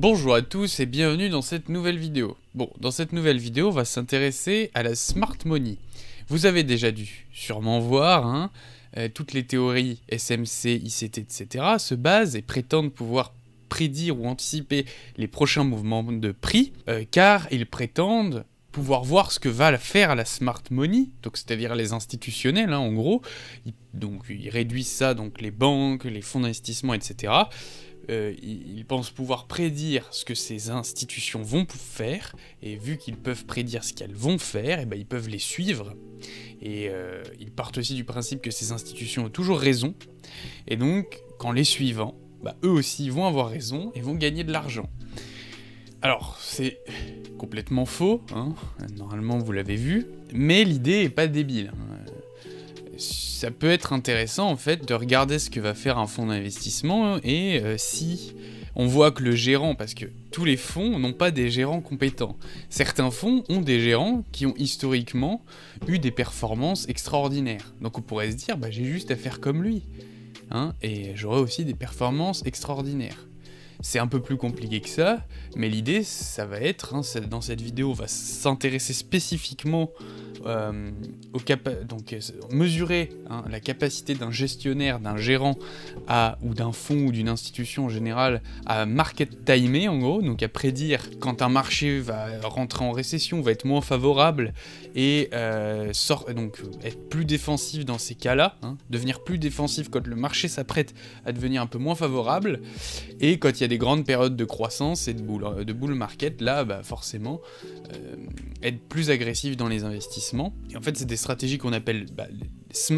Bonjour à tous et bienvenue dans cette nouvelle vidéo. Bon, dans cette nouvelle vidéo, on va s'intéresser à la Smart Money. Vous avez déjà dû sûrement voir, toutes les théories SMC, ICT, etc. se basent et prétendent pouvoir prédire ou anticiper les prochains mouvements de prix, car ils prétendent pouvoir voir ce que va faire la Smart Money, donc c'est-à-dire les institutionnels, en gros. Donc ils réduisent ça, donc les banques, les fonds d'investissement, etc. Ils pensent pouvoir prédire ce que ces institutions vont faire, et vu qu'ils peuvent prédire ce qu'elles vont faire, et ben ils peuvent les suivre. Et ils partent aussi du principe que ces institutions ont toujours raison, et donc, qu'en les suivant, eux aussi vont avoir raison et vont gagner de l'argent. Alors, c'est complètement faux, normalement vous l'avez vu, mais l'idée est pas débile. Ça peut être intéressant en fait de regarder ce que va faire un fonds d'investissement et si on voit que le gérant, parce que tous les fonds n'ont pas des gérants compétents. Certains fonds ont des gérants qui ont historiquement eu des performances extraordinaires. Donc on pourrait se dire, j'ai juste à faire comme lui, et j'aurai aussi des performances extraordinaires. C'est un peu plus compliqué que ça, mais l'idée, ça va être, dans cette vidéo, on va s'intéresser spécifiquement mesurer la capacité d'un gestionnaire, d'un gérant, ou d'un fonds ou d'une institution en général, à market timer, en gros, donc à prédire quand un marché va rentrer en récession, va être moins favorable, et donc être plus défensif dans ces cas-là, devenir plus défensif quand le marché s'apprête à devenir un peu moins favorable, et quand il y a des grandes périodes de croissance et de bull market, là, forcément, être plus agressif dans les investissements. Et en fait, c'est des stratégies qu'on appelle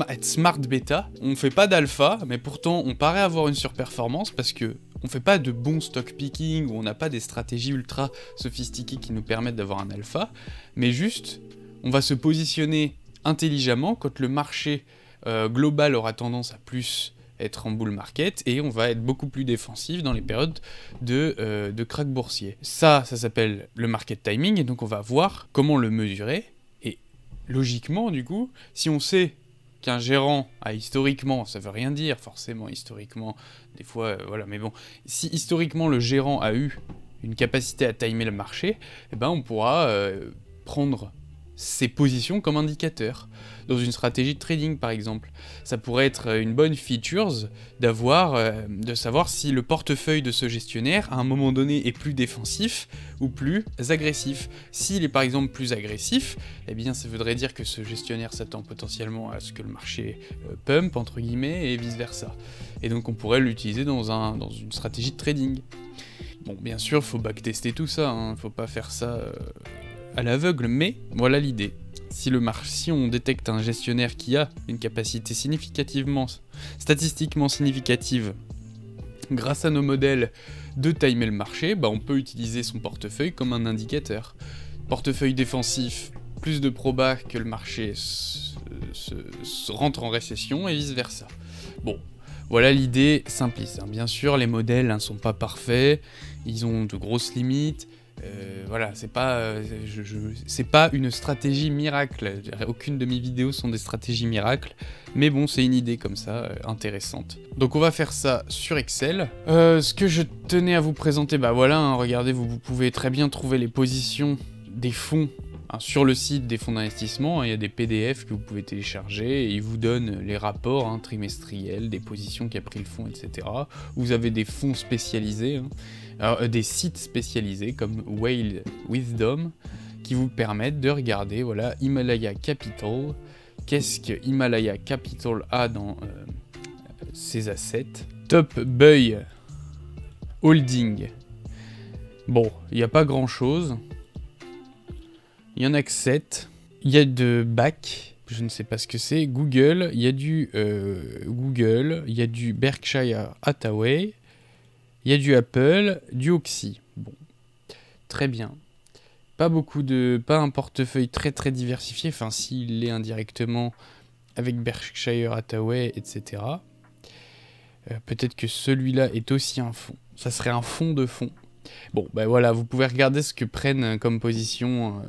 être smart bêta. On fait pas d'alpha, mais pourtant, on paraît avoir une surperformance parce que on fait pas de bon stock picking, ou on n'a pas des stratégies ultra sophistiquées qui nous permettent d'avoir un alpha, mais juste, on va se positionner intelligemment quand le marché global aura tendance à plus être en bull market, et on va être beaucoup plus défensif dans les périodes de crack boursier. Ça s'appelle le market timing, et donc on va voir comment le mesurer, et logiquement, du coup, si on sait qu'un gérant a historiquement, ça veut rien dire forcément historiquement, des fois, mais bon, si historiquement le gérant a eu une capacité à timer le marché, on pourra prendre ses positions comme indicateur. Dans une stratégie de trading par exemple, ça pourrait être une bonne feature de savoir si le portefeuille de ce gestionnaire à un moment donné est plus défensif ou plus agressif. S'il est par exemple plus agressif, ça voudrait dire que ce gestionnaire s'attend potentiellement à ce que le marché pump entre guillemets et vice versa. Et donc on pourrait l'utiliser dans une stratégie de trading. Bon, bien sûr, faut backtester tout ça, faut pas faire ça à l'aveugle, mais voilà l'idée. Si on détecte un gestionnaire qui a une capacité statistiquement significative, grâce à nos modèles, de timer le marché, on peut utiliser son portefeuille comme un indicateur. Portefeuille défensif, plus de proba que le marché se rentre en récession et vice versa. Bon, voilà l'idée simpliste. Bien sûr, les modèles ne sont pas parfaits, ils ont de grosses limites. C'est pas une stratégie miracle. Aucune de mes vidéos sont des stratégies miracles, mais bon, c'est une idée comme ça, intéressante. Donc on va faire ça sur Excel. Ce que je tenais à vous présenter, regardez, vous pouvez très bien trouver les positions des fonds sur le site des fonds d'investissement. Il y a des PDF que vous pouvez télécharger et ils vous donnent les rapports trimestriels, des positions qu'a pris le fonds, etc. Vous avez des fonds spécialisés, alors, des sites spécialisés comme Whale Wisdom qui vous permettent de regarder, Himalaya Capital. Qu'est-ce que Himalaya Capital a dans ses assets? Top Buy Holding. Bon, il n'y a pas grand-chose. Il y en a que 7. Il y a de BAC, je ne sais pas ce que c'est. Google, il y a du Google, il y a du Berkshire Hathaway, il y a du Apple, du Oxy. Bon, très bien. Pas un portefeuille très très diversifié, s'il l'est indirectement avec Berkshire Hathaway, etc. Peut-être que celui-là est aussi un fonds. Ça serait un fonds de fonds. Bon, vous pouvez regarder ce que prennent comme position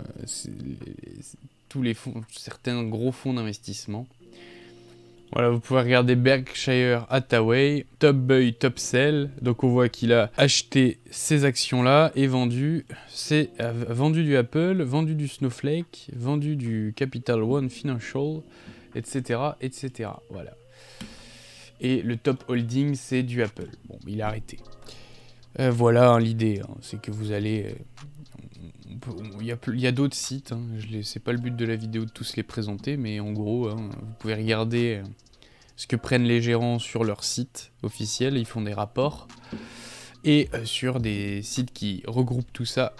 tous les fonds, certains gros fonds d'investissement. Voilà, vous pouvez regarder Berkshire Hathaway, top buy, top sell. Donc on voit qu'il a acheté ces actions-là et vendu du Apple, vendu du Snowflake, vendu du Capital One Financial, etc., etc. Voilà. Et le top holding, c'est du Apple. Bon, il a arrêté. Voilà hein, l'idée, hein, c'est que vous allez... Il y a d'autres sites, hein, c'est pas le but de la vidéo de tous les présenter, mais en gros, hein, vous pouvez regarder ce que prennent les gérants sur leur site officiel, ils font des rapports, et sur des sites qui regroupent tout ça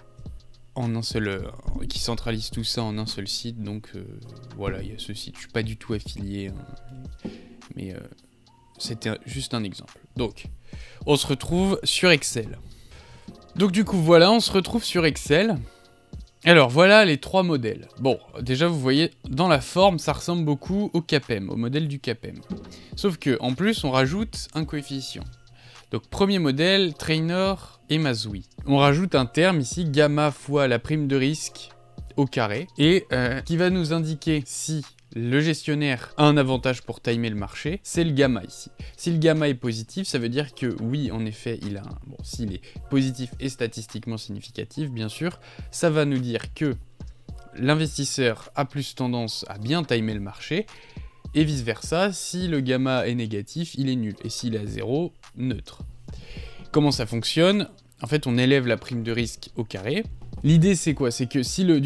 en un seul, qui centralisent tout ça en un seul site, donc voilà, il y a ce site, je suis pas du tout affilié, hein, mais c'était juste un exemple. Donc, on se retrouve sur Excel. Donc du coup, voilà, on se retrouve sur Excel. Alors, voilà les 3 modèles. Bon, déjà, vous voyez, dans la forme, ça ressemble beaucoup au CAPM, au modèle du CAPM. Sauf que, en plus, on rajoute un coefficient. Donc, premier modèle, Trainer et Mazui. On rajoute un terme ici, gamma fois la prime de risque au carré, et qui va nous indiquer si le gestionnaire a un avantage pour timer le marché, c'est le gamma ici. Si le gamma est positif, ça veut dire que oui, en effet, il a un... Bon, s'il est positif et statistiquement significatif, bien sûr, ça va nous dire que l'investisseur a plus tendance à bien timer le marché, et vice-versa, si le gamma est négatif, il est nul, et s'il est à 0, neutre. Comment ça fonctionne? En fait, on élève la prime de risque au carré. L'idée, c'est quoi? C'est que si le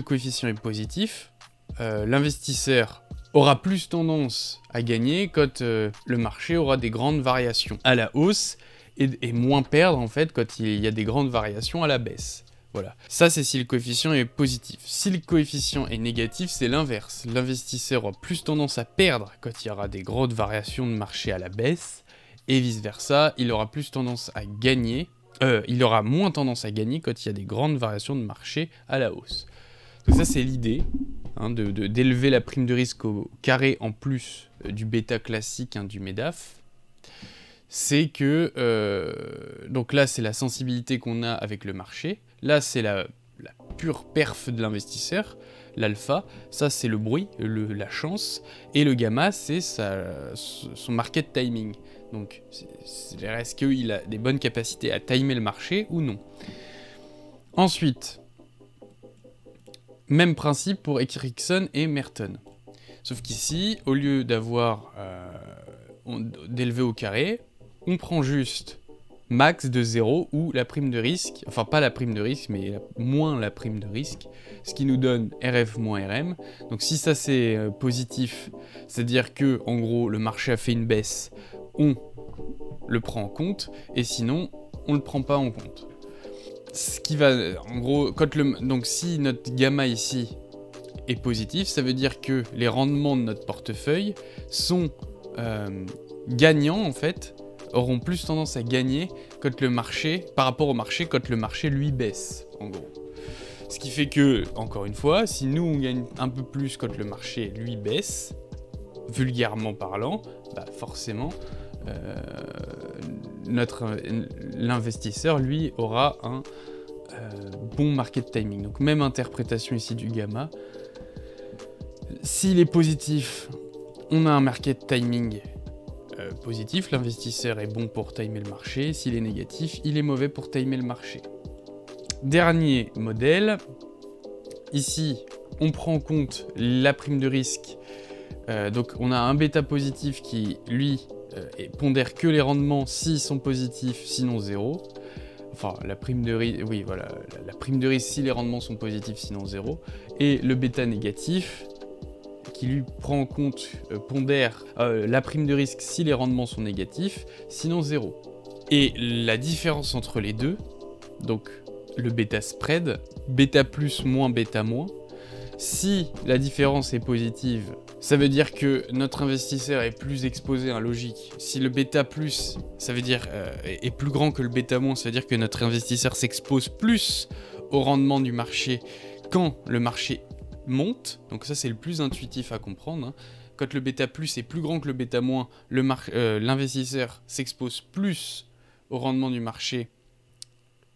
coefficient est positif, l'investisseur aura plus tendance à gagner quand le marché aura des grandes variations à la hausse et moins perdre en fait quand il y a des grandes variations à la baisse. Voilà. Ça c'est si le coefficient est positif. Si le coefficient est négatif, c'est l'inverse. L'investisseur aura plus tendance à perdre quand il y aura des grandes variations de marché à la baisse et vice versa, il aura plus tendance à gagner. Il aura moins tendance à gagner quand il y a des grandes variations de marché à la hausse. Donc ça c'est l'idée. Hein, d'élever la prime de risque au carré en plus du bêta classique hein, du MEDAF, c'est que, donc là c'est la sensibilité qu'on a avec le marché, là c'est la pure perf de l'investisseur, l'alpha, ça c'est le bruit, la chance, et le gamma c'est son market timing. Donc est-ce qu'il a des bonnes capacités à timer le marché ou non. Ensuite, même principe pour Ericsson et Merton. Sauf qu'ici, au lieu d'avoir d'élever au carré, on prend juste max de 0 ou la prime de risque, enfin pas la prime de risque, mais moins la prime de risque, ce qui nous donne RF moins RM. Donc si ça c'est positif, c'est-à-dire que en gros le marché a fait une baisse, on le prend en compte, et sinon on le prend pas en compte. Ce qui va, en gros, donc si notre gamma ici est positif, ça veut dire que les rendements de notre portefeuille sont gagnants en fait, auront plus tendance à gagner quand le marché, par rapport au marché, quand le marché lui baisse, en gros. Ce qui fait que, encore une fois, si nous on gagne un peu plus quand le marché lui baisse, vulgairement parlant, bah forcément, l'investisseur, lui, aura un bon market timing. Donc même interprétation ici du gamma. S'il est positif, on a un market timing positif. L'investisseur est bon pour timer le marché. S'il est négatif, il est mauvais pour timer le marché. Dernier modèle. Ici, on prend en compte la prime de risque. Donc on a un bêta positif qui, lui, pondère que les rendements s'ils sont positifs, sinon 0. Enfin, la prime de risque, oui, voilà, la prime de risque si les rendements sont positifs, sinon 0. Et le bêta négatif, qui lui prend en compte, pondère la prime de risque si les rendements sont négatifs, sinon 0. Et la différence entre les deux, donc le bêta spread, bêta plus moins bêta moins, si la différence est positive, ça veut dire que notre investisseur est plus exposé à un logique. Si le bêta plus, ça veut dire est plus grand que le bêta moins, ça veut dire que notre investisseur s'expose plus au rendement du marché quand le marché monte. Donc ça c'est le plus intuitif à comprendre. Hein. Quand le bêta plus est plus grand que le bêta moins, l'investisseur s'expose plus au rendement du marché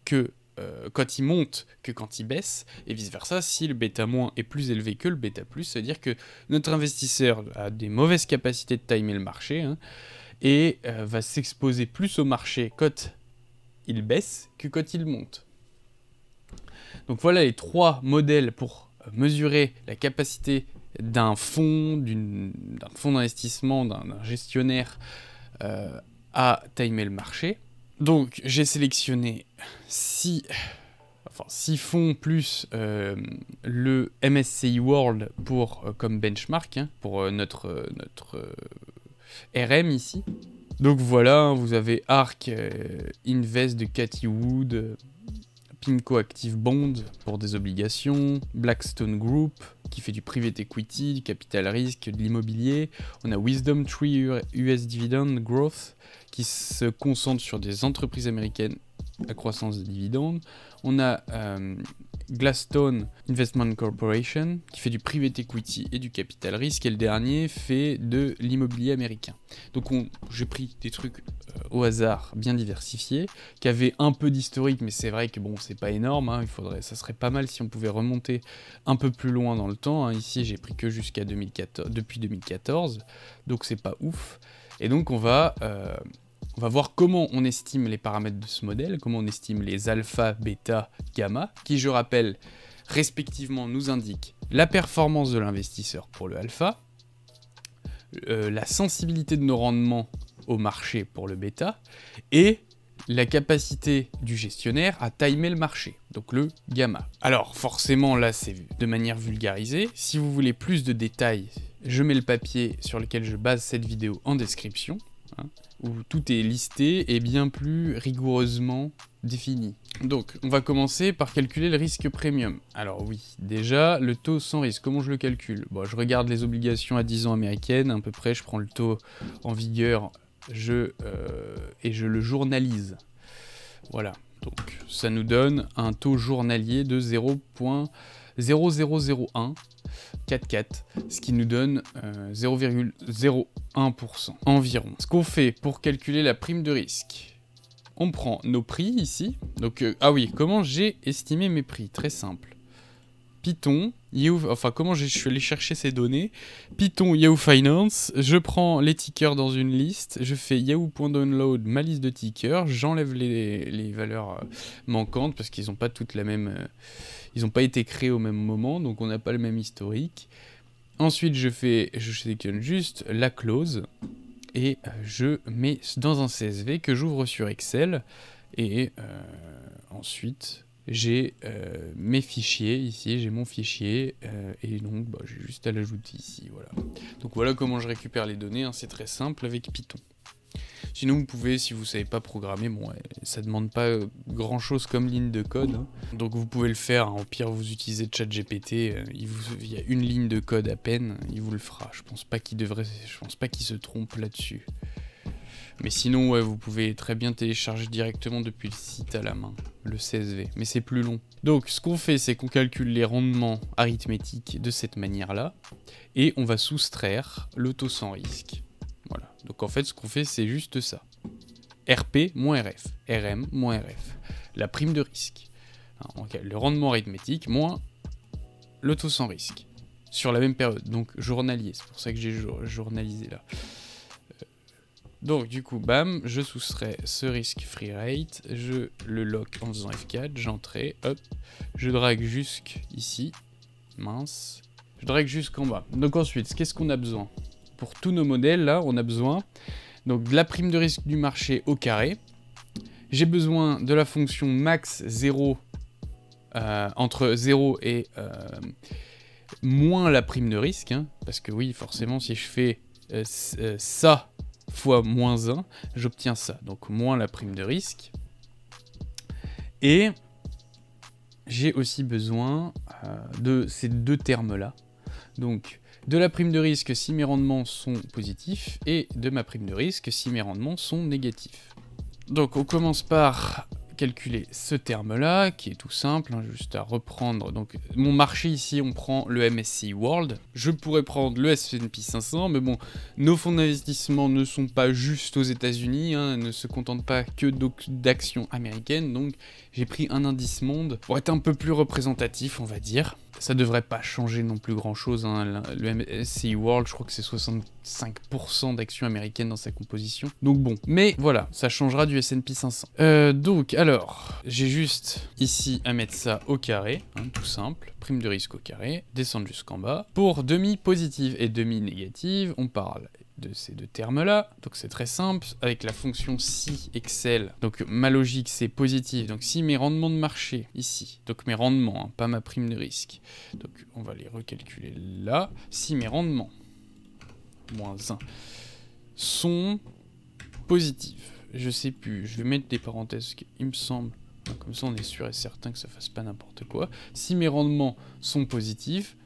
que quand il monte que quand il baisse, et vice-versa, si le bêta- est plus élevé que le bêta+, c'est-à-dire que notre investisseur a des mauvaises capacités de timer le marché, hein, et va s'exposer plus au marché quand il baisse que quand il monte. Donc voilà les 3 modèles pour mesurer la capacité d'un fonds, d'un fonds d'investissement, d'un gestionnaire à timer le marché. Donc j'ai sélectionné 6 fonds plus le MSCI World comme benchmark, hein, pour notre RM ici. Donc voilà, hein, vous avez ARK Invest de Cathie Wood, PIMCO Active Bond pour des obligations, Blackstone Group qui fait du private equity, du capital risque, de l'immobilier. On a Wisdom Tree US Dividend Growth qui se concentre sur des entreprises américaines à croissance de dividendes. On a Gladstone Investment Corporation qui fait du private equity et du capital risque, et le dernier fait de l'immobilier américain. Donc j'ai pris des trucs au hasard bien diversifiés, qui avaient un peu d'historique, mais c'est vrai que bon, c'est pas énorme, hein, ça serait pas mal si on pouvait remonter un peu plus loin dans le temps, hein. Ici j'ai pris que jusqu'à depuis 2014, donc c'est pas ouf. Et donc on va voir comment on estime les paramètres de ce modèle, comment on estime les alpha, bêta, gamma, qui, je rappelle, respectivement nous indiquent la performance de l'investisseur pour le alpha, la sensibilité de nos rendements au marché pour le bêta, et la capacité du gestionnaire à timer le marché, donc le gamma. Alors forcément là c'est de manière vulgarisée, si vous voulez plus de détails, je mets le papier sur lequel je base cette vidéo en description, hein, où tout est listé et bien plus rigoureusement défini. Donc, on va commencer par calculer le risque premium. Alors oui, déjà, le taux sans risque, comment je le calcule? Bon, je regarde les obligations à 10 ans américaines, à peu près, je prends le taux en vigueur, et je le journalise. Voilà, donc ça nous donne un taux journalier de 0,0001. 4,4, ce qui nous donne 0,01% environ. Ce qu'on fait pour calculer la prime de risque, on prend nos prix ici. Donc, ah oui, comment j'ai estimé mes prix? Très simple. Python, comment je suis allé chercher ces données? Python, Yahoo Finance, je prends les tickers dans une liste, je fais yahoo.download ma liste de tickers, j'enlève les valeurs manquantes parce qu'ils n'ont pas toutes la même... ils n'ont pas été créés au même moment, donc on n'a pas le même historique. Ensuite, je sélectionne juste la clause et je mets dans un CSV que j'ouvre sur Excel. Et ensuite, j'ai mes fichiers. Ici, j'ai mon fichier. Et donc, j'ai juste à l'ajouter ici. Voilà. Donc voilà comment je récupère les données, hein, c'est très simple avec Python. Sinon, vous pouvez, si vous ne savez pas programmer, bon, ça ne demande pas grand-chose comme ligne de code. Hein. Donc vous pouvez le faire, hein. Au pire, vous utilisez ChatGPT, il y a une ligne de code à peine, il vous le fera. Je pense pas qu'il se trompe là-dessus. Mais sinon, ouais, vous pouvez très bien télécharger directement depuis le site à la main, le CSV, mais c'est plus long. Donc, ce qu'on fait, c'est qu'on calcule les rendements arithmétiques de cette manière-là, et on va soustraire le taux sans risque. Voilà. Donc en fait, ce qu'on fait, c'est juste ça. RP moins RF, RM moins RF. La prime de risque. Le rendement arithmétique moins le taux sans risque. Sur la même période, donc journalier. C'est pour ça que j'ai journalisé là. Donc du coup, bam, je soustrais ce risque free rate, je le lock en faisant F4, j'entrais, hop, je drague jusqu'ici, mince, je drague jusqu'en bas. Donc ensuite, qu'est-ce qu'on a besoin? Pour tous nos modèles, là, on a besoin donc, de la prime de risque du marché au carré. J'ai besoin de la fonction max 0, entre 0 et moins la prime de risque. Hein, parce que oui, forcément, si je fais ça fois moins 1, j'obtiens ça. Donc, moins la prime de risque. Et j'ai aussi besoin de ces deux termes-là. Donc, de la prime de risque si mes rendements sont positifs et de ma prime de risque si mes rendements sont négatifs. Donc on commence par calculer ce terme-là, qui est tout simple, hein, juste à reprendre. Donc, mon marché ici, on prend le MSCI World. Je pourrais prendre le S&P 500, mais bon, nos fonds d'investissement ne sont pas juste aux États-Unis, hein, ne se contentent pas que d'actions américaines, donc j'ai pris un indice monde pour être un peu plus représentatif, on va dire. Ça devrait pas changer non plus grand-chose, hein. Le MSCI World, je crois que c'est 65% d'actions américaines dans sa composition. Donc bon, mais voilà, ça changera du S&P 500. Donc, alors, j'ai juste ici à mettre ça au carré, hein, tout simple, prime de risque au carré, descendre jusqu'en bas. Pour demi-positive et demi-négative, on parle de ces deux termes-là. Donc c'est très simple, avec la fonction si Excel. Donc ma logique c'est positif, donc si mes rendements de marché, ici, donc mes rendements, hein, pas ma prime de risque, donc on va les recalculer là, si mes rendements, moins 1, sont positifs, je sais plus, je vais mettre des parenthèses, il me semble, comme ça on est sûr et certain que ça fasse pas n'importe quoi, si mes rendements sont positifs,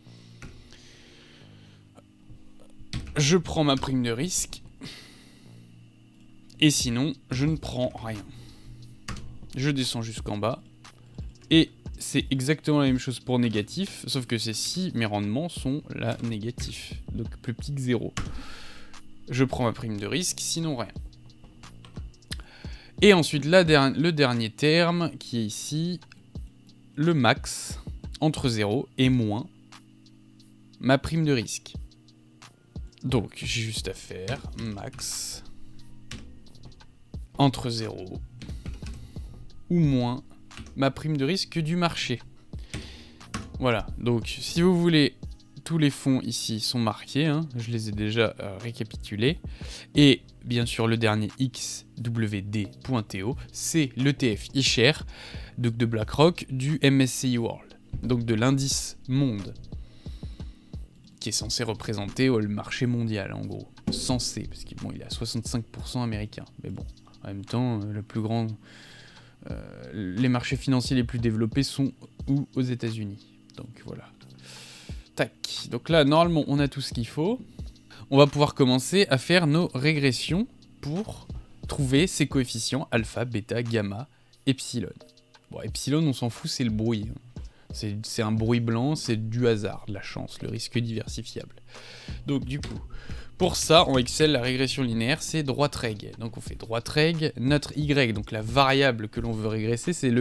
je prends ma prime de risque, et sinon, je ne prends rien. Je descends jusqu'en bas, et c'est exactement la même chose pour négatif, sauf que c'est si mes rendements sont là négatifs, donc plus petit que 0. Je prends ma prime de risque, sinon rien. Et ensuite, le dernier terme, qui est ici, le max, entre 0 et moins ma prime de risque. Donc, j'ai juste à faire max entre 0 ou moins ma prime de risque du marché. Voilà, donc si vous voulez, tous les fonds ici sont marqués, hein, je les ai déjà récapitulés. Et bien sûr, le dernier XWD.TO, c'est l'ETF iShare de BlackRock du MSCI World, donc de l'indice monde, qui est censé représenter le marché mondial, en gros. Censé, parce qu'il bon, il est à 65% américain. Mais bon, en même temps, le plus grand... les marchés financiers les plus développés sont aux États-Unis. Donc voilà. Tac. Donc là, normalement, on a tout ce qu'il faut. On va pouvoir commencer à faire nos régressions pour trouver ces coefficients alpha, bêta, gamma, epsilon. Bon, epsilon, on s'en fout, c'est le bruit. C'est un bruit blanc, c'est du hasard, de la chance, le risque diversifiable. Donc du coup, pour ça, en Excel, la régression linéaire, c'est droite rég. Donc on fait droite rég, notre Y, donc la variable que l'on veut régresser, c'est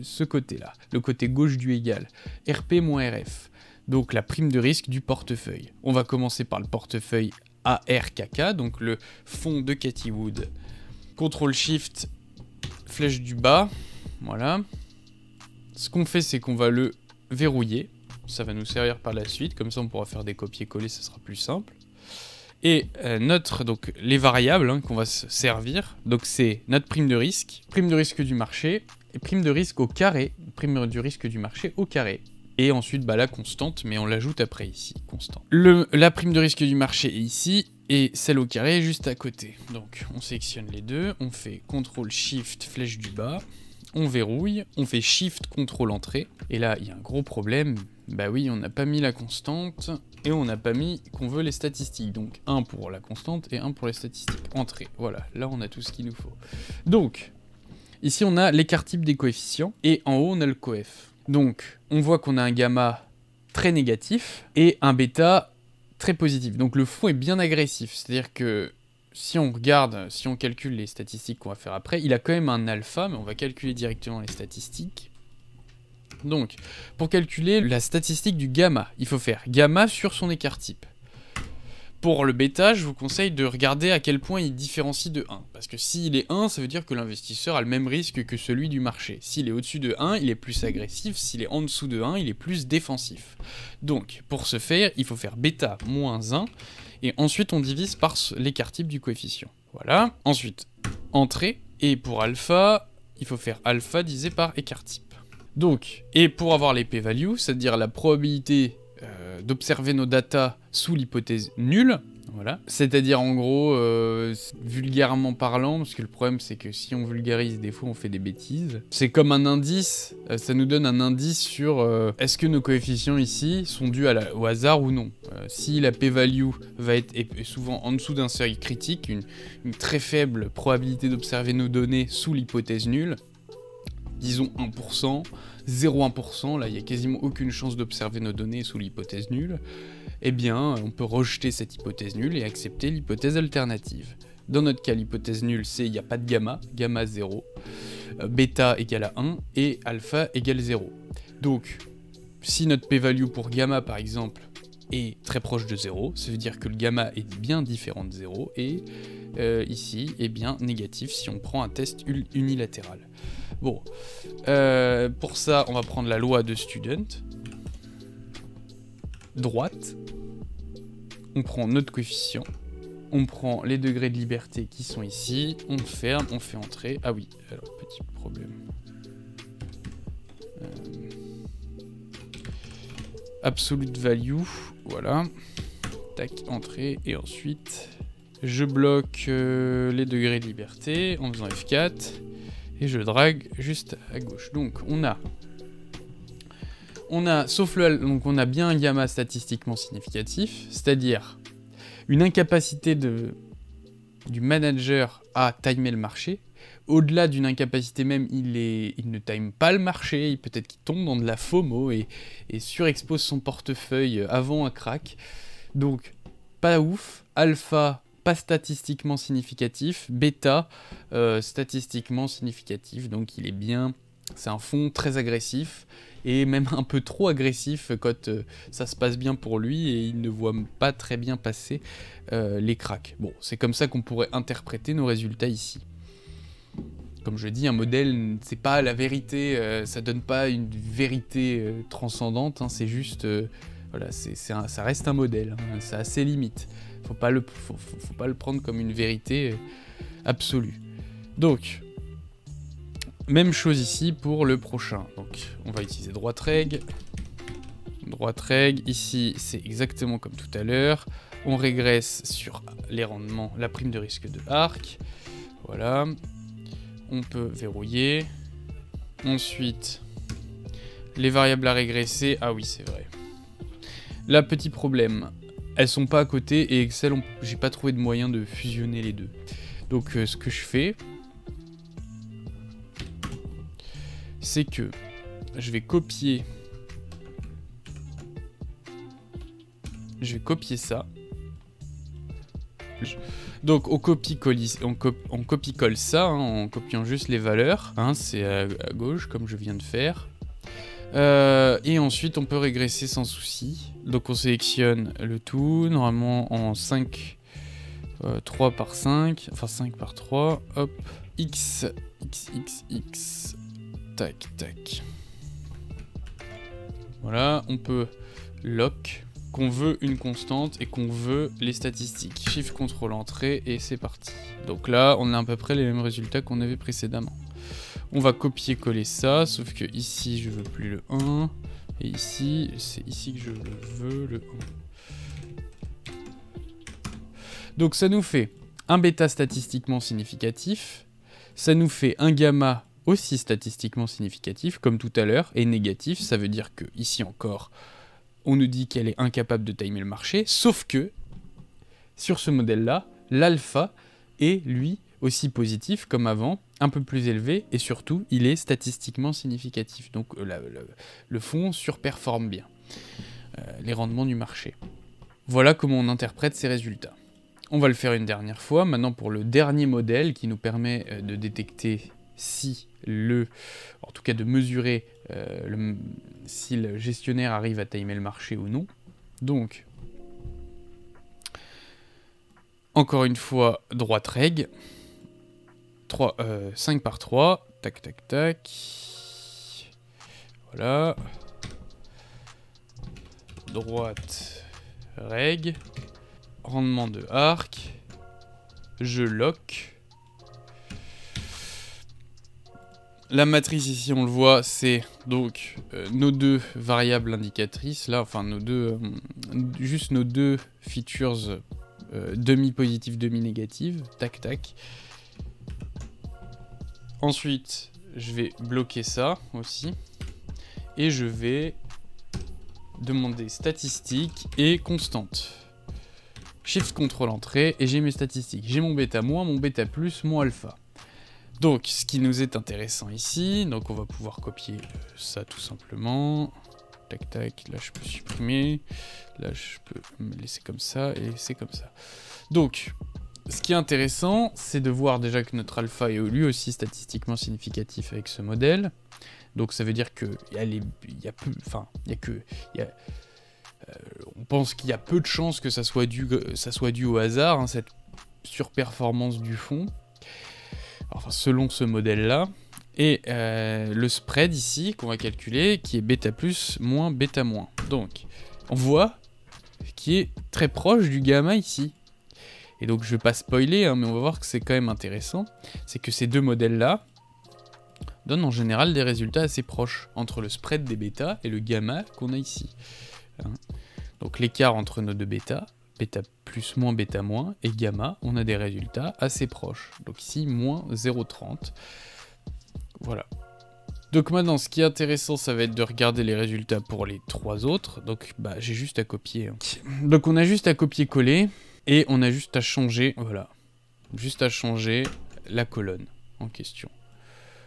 ce côté-là, le côté gauche du égal, RP moins RF. Donc la prime de risque du portefeuille. On va commencer par le portefeuille ARKK, donc le fonds de Cathie Wood. CTRL-SHIFT, flèche du bas, voilà. Ce qu'on fait, c'est qu'on va le verrouiller. Ça va nous servir par la suite. Comme ça, on pourra faire des copier-coller, ça sera plus simple. Et donc, les variables, hein, qu'on va se servir, donc c'est notre prime de risque du marché, et prime de risque au carré, prime du risque du marché au carré. Et ensuite, bah, la constante, mais on l'ajoute après ici, constante. La prime de risque du marché est ici, et celle au carré est juste à côté. Donc, on sélectionne les deux, on fait CTRL-SHIFT, flèche du bas, on verrouille, on fait Shift, CTRL, entrée. Et là, il y a un gros problème. Bah oui, on n'a pas mis la constante, et on n'a pas mis qu'on veut les statistiques. Donc, un pour la constante et un pour les statistiques. Entrée, voilà, là on a tout ce qu'il nous faut. Donc, ici on a l'écart type des coefficients, et en haut on a le coef. Donc, on voit qu'on a un gamma très négatif, et un bêta très positif. Donc le fond est bien agressif, c'est-à-dire que si on regarde, si on calcule les statistiques qu'on va faire après, il a quand même un alpha, mais on va calculer directement les statistiques. Donc, pour calculer la statistique du gamma, il faut faire gamma sur son écart type. Pour le bêta, je vous conseille de regarder à quel point il différencie de 1. Parce que s'il est 1, ça veut dire que l'investisseur a le même risque que celui du marché. S'il est au-dessus de 1, il est plus agressif. S'il est en dessous de 1, il est plus défensif. Donc, pour ce faire, il faut faire bêta moins 1. Et ensuite, on divise par l'écart type du coefficient. Voilà. Ensuite, entrée. Et pour alpha, il faut faire alpha divisé par écart type. Donc, et pour avoir les p-values, c'est-à-dire la probabilité d'observer nos datas sous l'hypothèse nulle, voilà. C'est-à-dire en gros, vulgairement parlant, parce que le problème c'est que si on vulgarise, des fois on fait des bêtises. C'est comme un indice, ça nous donne un indice sur est-ce que nos coefficients ici sont dus au hasard ou non. Si la p-value va être souvent en dessous d'un seuil critique, une très faible probabilité d'observer nos données sous l'hypothèse nulle, disons 1%, 0,1%, là il n'y a quasiment aucune chance d'observer nos données sous l'hypothèse nulle, eh bien on peut rejeter cette hypothèse nulle et accepter l'hypothèse alternative. Dans notre cas, l'hypothèse nulle, c'est il n'y a pas de gamma, gamma 0, bêta égale à 1 et alpha égale 0. Donc, si notre p-value pour gamma par exemple est très proche de 0, ça veut dire que le gamma est bien différent de 0 et ici est bien négatif si on prend un test unilatéral. Bon, pour ça, on va prendre la loi de Student, droite, on prend notre coefficient, on prend les degrés de liberté qui sont ici, on ferme, on fait entrer. Ah oui, alors petit problème. Absolute value, voilà. Tac, entrée, et ensuite je bloque les degrés de liberté en faisant F4 et je drague juste à gauche. Donc on a sauf le donc on a bien un gamma statistiquement significatif, c'est-à-dire une incapacité du manager à timer le marché. Au-delà d'une incapacité même, il ne time pas le marché, peut-être qu'il tombe dans de la FOMO et surexpose son portefeuille avant un crack. Donc, pas ouf. Alpha, pas statistiquement significatif. Bêta, statistiquement significatif. Donc, il est bien. C'est un fonds très agressif et même un peu trop agressif quand ça se passe bien pour lui et il ne voit pas très bien passer les cracks. Bon, c'est comme ça qu'on pourrait interpréter nos résultats ici. Comme je dis, un modèle, c'est pas la vérité, ça donne pas une vérité transcendante, hein, c'est juste, voilà, ça reste un modèle, hein, ça a ses limites. Faut pas le prendre comme une vérité absolue. Donc, même chose ici pour le prochain. Donc, on va utiliser droite reg. Droite reg, ici, c'est exactement comme tout à l'heure. On régresse sur les rendements, la prime de risque de arc. Voilà. On peut verrouiller. Ensuite, les variables à régresser. Ah oui, c'est vrai. Là, petit problème. Elles sont pas à côté et Excel, j'ai pas trouvé de moyen de fusionner les deux. Donc, ce que je fais, c'est que je vais copier. Je vais copier ça. Donc on copie-colle ça, hein, en copiant juste les valeurs, hein, c'est à gauche comme je viens de faire. Et ensuite on peut régresser sans souci. Donc on sélectionne le tout, normalement en 5, 3 par 5, enfin 5 par 3, hop, x, tac, tac. Voilà, on peut lock, qu'on veut une constante et qu'on veut les statistiques. Shift contrôle entrée et c'est parti. Donc là, on a à peu près les mêmes résultats qu'on avait précédemment. On va copier-coller ça, sauf que ici, je veux plus le 1. Et ici, c'est ici que je veux le 1. Donc ça nous fait un bêta statistiquement significatif. Ça nous fait un gamma aussi statistiquement significatif, comme tout à l'heure, et négatif. Ça veut dire que ici encore, on nous dit qu'elle est incapable de timer le marché, sauf que, sur ce modèle-là, l'alpha est, lui, aussi positif comme avant, un peu plus élevé, et surtout, il est statistiquement significatif. Donc le fonds surperforme bien les rendements du marché. Voilà comment on interprète ces résultats. On va le faire une dernière fois, maintenant pour le dernier modèle qui nous permet de détecter si en tout cas de mesurer si le gestionnaire arrive à timer le marché ou non. Donc, encore une fois, droite reg, 5 par 3, tac, tac, tac, voilà, droite reg, rendement de arc, je lock. La matrice ici, on le voit, c'est donc nos deux variables indicatrices, là, enfin juste nos deux features demi-positives, demi-négatives, tac tac. Ensuite, je vais bloquer ça aussi, et je vais demander statistiques et constantes. Shift contrôle entrée, et j'ai mes statistiques. J'ai mon bêta moins, mon bêta plus, mon alpha. Donc, ce qui nous est intéressant ici, donc on va pouvoir copier ça tout simplement. Tac, tac, là je peux supprimer. Là je peux me laisser comme ça, et c'est comme ça. Donc, ce qui est intéressant, c'est de voir déjà que notre alpha est lui aussi statistiquement significatif avec ce modèle. Donc ça veut dire que on pense qu'il y a peu de chances que ça soit dû au hasard, hein, cette surperformance du fond. Enfin, selon ce modèle-là. Et le spread ici, qu'on va calculer, qui est bêta plus moins bêta moins. Donc, on voit qui est très proche du gamma ici. Et donc, je vais pas spoiler, hein, mais on va voir que c'est quand même intéressant. C'est que ces deux modèles-là donnent en général des résultats assez proches entre le spread des bêtas et le gamma qu'on a ici. Hein. Donc, l'écart entre nos deux bêtas, bêta plus moins bêta moins, et gamma, on a des résultats assez proches. Donc ici, moins 0,30. Voilà. Donc maintenant, ce qui est intéressant, ça va être de regarder les résultats pour les trois autres. Donc j'ai juste à copier. Hein. Donc on a juste à copier-coller, et on a juste à changer, voilà. Juste à changer la colonne en question.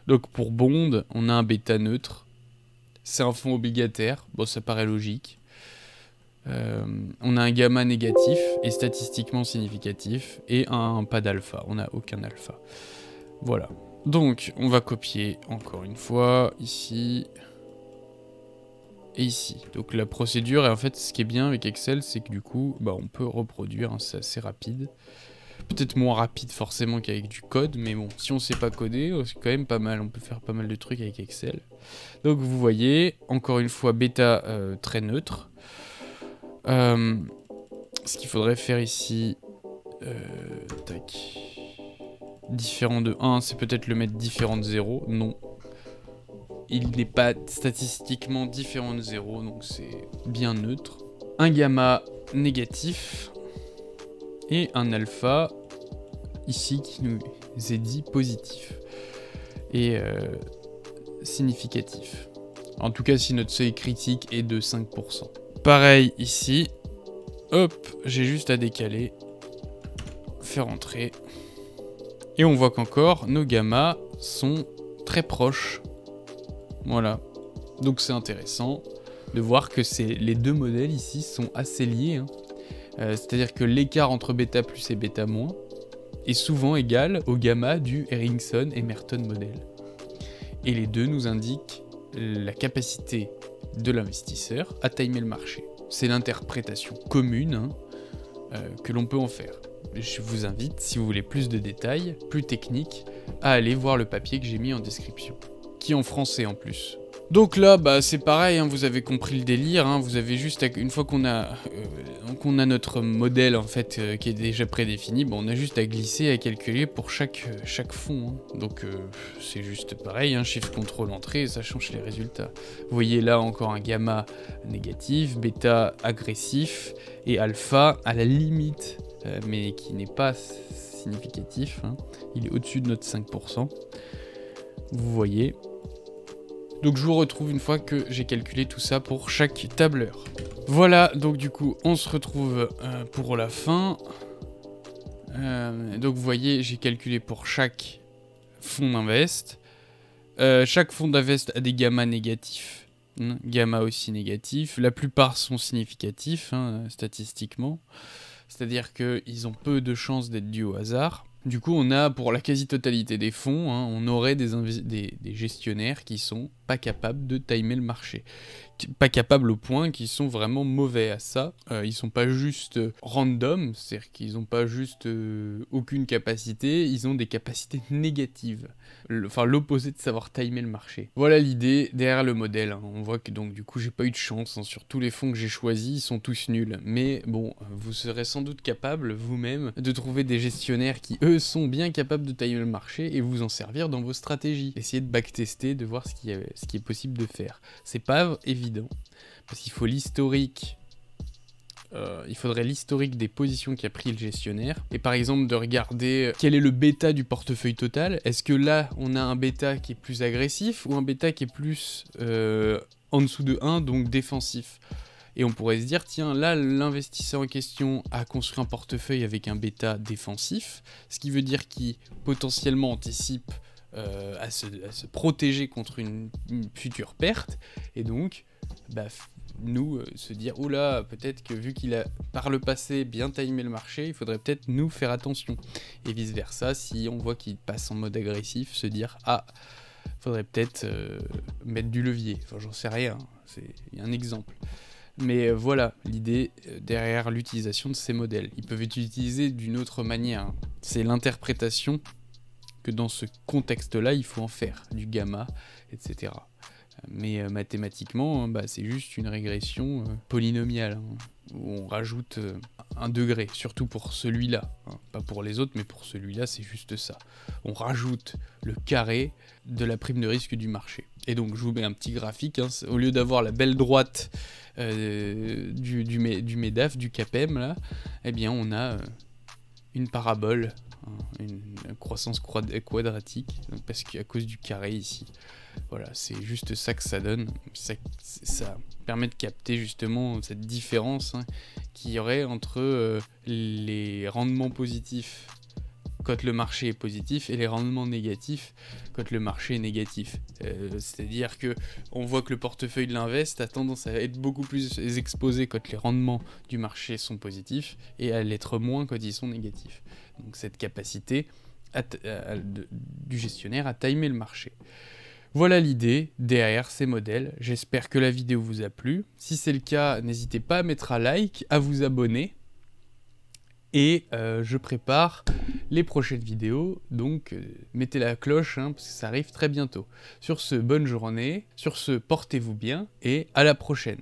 Donc pour Bond, on a un bêta neutre. C'est un fond obligataire. Bon, ça paraît logique. On a un gamma négatif et statistiquement significatif et un pas d'alpha, on n'a aucun alpha. Voilà, donc on va copier encore une fois ici et ici. Donc la procédure, et en fait ce qui est bien avec Excel, c'est que du coup on peut reproduire, hein, c'est assez rapide. Peut-être moins rapide forcément qu'avec du code, mais bon, si on sait pas coder, c'est quand même pas mal, on peut faire pas mal de trucs avec Excel. Donc vous voyez, encore une fois bêta très neutre. Ce qu'il faudrait faire ici, tac, différent de 1, c'est peut-être le mettre différent de 0, non. Il n'est pas statistiquement différent de 0, donc c'est bien neutre. Un gamma négatif, et un alpha, ici, qui nous est dit positif, et significatif. En tout cas, si notre seuil critique est de 5%. Pareil ici, hop, j'ai juste à décaler, faire entrer, et on voit qu'encore nos gammas sont très proches. Voilà, donc c'est intéressant de voir que les deux modèles ici sont assez liés, hein. C'est-à-dire que l'écart entre bêta plus et bêta moins est souvent égal au gamma du Ericsson et Merton modèle. Et les deux nous indiquent la capacité de l'investisseur à timer le marché. C'est l'interprétation commune, hein, que l'on peut en faire. Je vous invite, si vous voulez plus de détails, plus techniques, à aller voir le papier que j'ai mis en description, qui est en français en plus. Donc là, c'est pareil, hein, vous avez compris le délire, hein, vous avez juste, une fois qu'on a notre modèle en fait qui est déjà prédéfini, on a juste à glisser, à calculer pour chaque fond. Hein. Donc c'est juste pareil, hein, Shift Contrôle Entrée, ça change les résultats. Vous voyez là encore un gamma négatif, bêta agressif et alpha à la limite, mais qui n'est pas significatif. Hein. Il est au-dessus de notre 5%. Vous voyez. Donc je vous retrouve une fois que j'ai calculé tout ça pour chaque tableur. Voilà, donc du coup, on se retrouve pour la fin. Donc vous voyez, j'ai calculé pour chaque fonds d'invest. Chaque fonds d'invest a des gamma négatifs. Gamma aussi négatifs. La plupart sont significatifs, hein, statistiquement. C'est-à-dire qu'ils ont peu de chances d'être dus au hasard. Du coup, on a, pour la quasi-totalité des fonds, hein, on aurait des gestionnaires qui sont pas capables de timer le marché. Pas capables au point qu'ils sont vraiment mauvais à ça. Ils sont pas juste random, c'est-à-dire qu'ils ont pas juste aucune capacité, ils ont des capacités négatives. Enfin, l'opposé de savoir timer le marché. Voilà l'idée derrière le modèle. Hein. On voit que donc du coup, j'ai pas eu de chance. Hein. Sur tous les fonds que j'ai choisis, ils sont tous nuls. Mais bon, vous serez sans doute capable, vous-même, de trouver des gestionnaires qui, eux, sont bien capables de timer le marché et vous en servir dans vos stratégies. Essayez de backtester, de voir ce qui est possible de faire. C'est pas évident, parce qu'il faut l'historique. Il faudrait l'historique des positions qu'a pris le gestionnaire. Et par exemple, de regarder quel est le bêta du portefeuille total. Est-ce que là, on a un bêta qui est plus agressif ou un bêta qui est plus en dessous de 1, donc défensif. Et on pourrait se dire, tiens, là, l'investisseur en question a construit un portefeuille avec un bêta défensif, ce qui veut dire qu'il potentiellement anticipe à se protéger contre une future perte, et donc nous se dire « Oh là, peut-être que vu qu'il a par le passé bien timé le marché, il faudrait peut-être nous faire attention ». Et vice versa, si on voit qu'il passe en mode agressif, se dire « Ah, faudrait peut-être mettre du levier ». Enfin, j'en sais rien, c'est un exemple. Mais voilà l'idée derrière l'utilisation de ces modèles. Ils peuvent être utilisés d'une autre manière. C'est l'interprétation que dans ce contexte-là, il faut en faire, du gamma, etc. Mais mathématiquement, c'est juste une régression polynomiale, hein, où on rajoute un degré, surtout pour celui-là. Hein. Pas pour les autres, mais pour celui-là, c'est juste ça. On rajoute le carré de la prime de risque du marché. Et donc, je vous mets un petit graphique. Hein, au lieu d'avoir la belle droite du MEDAF, du CAPEM, là, eh bien, on a une parabole, hein, une croissance quadratique, donc parce qu'à cause du carré ici. Voilà, c'est juste ça que ça donne. Ça permet de capter justement cette différence qu'il y aurait entre les rendements positifs quand le marché est positif et les rendements négatifs quand le marché est négatif. C'est-à-dire que on voit que le portefeuille de l'invest a tendance à être beaucoup plus exposé quand les rendements du marché sont positifs et à l'être moins quand ils sont négatifs. Donc cette capacité du gestionnaire à timer le marché. Voilà l'idée derrière ces modèles. J'espère que la vidéo vous a plu. Si c'est le cas, n'hésitez pas à mettre un like, à vous abonner. Et je prépare les prochaines vidéos, donc mettez la cloche, hein, parce que ça arrive très bientôt. Sur ce, bonne journée, sur ce, portez-vous bien, et à la prochaine.